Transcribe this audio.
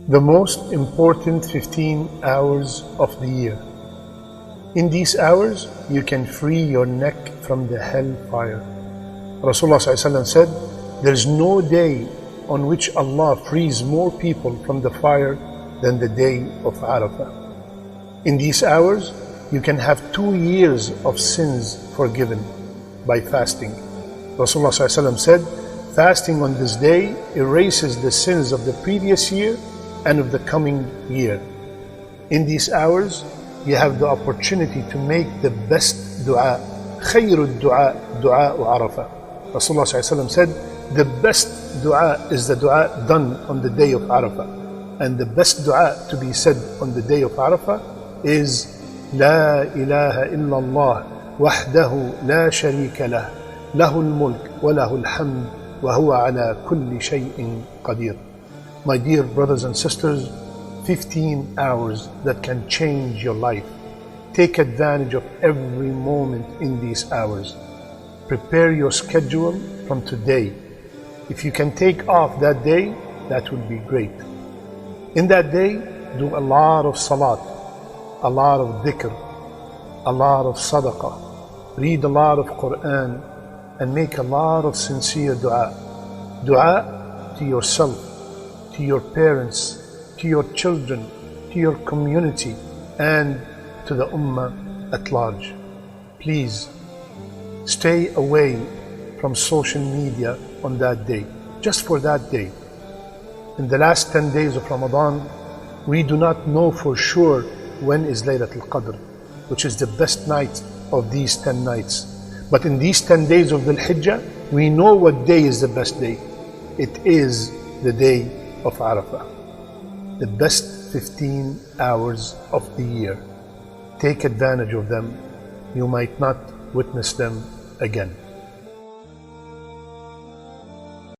The most important 15 hours of the year. In these hours, you can free your neck from the hellfire. Rasulullah ﷺ said, there is no day on which Allah frees more people from the fire than the day of Arafah. In these hours, you can have 2 years of sins forgiven by fasting. Rasulullah ﷺ said, fasting on this day erases the sins of the previous year and of the coming year. In these hours, you have the opportunity to make the best dua. خير الدعاء دعاء عرفة. Rasulullah ﷺ said, the best dua is the dua done on the day of Arafah. And the best dua to be said on the day of Arafah is لا إله إلا الله وحده لا شريك له له الملك وله الحمد وهو على كل شيء قدير. My dear brothers and sisters, 15 hours that can change your life. Take advantage of every moment in these hours. Prepare your schedule from today. If you can take off that day, that would be great. In that day, do a lot of salat, a lot of dhikr, a lot of sadaqah, read a lot of Quran, and make a lot of sincere dua. Dua to yourself, to your parents, to your children, to your community, and to the ummah at large. Please stay away from social media on that day, just for that day. In the last 10 days of Ramadan, we do not know for sure when is Laylatul Qadr, which is the best night of these 10 nights. But in these 10 days of Dhu'l Hijjah, we know what day is the best day. It is the day of Arafah. The best 15 hours of the year. Take advantage of them. You might not witness them again.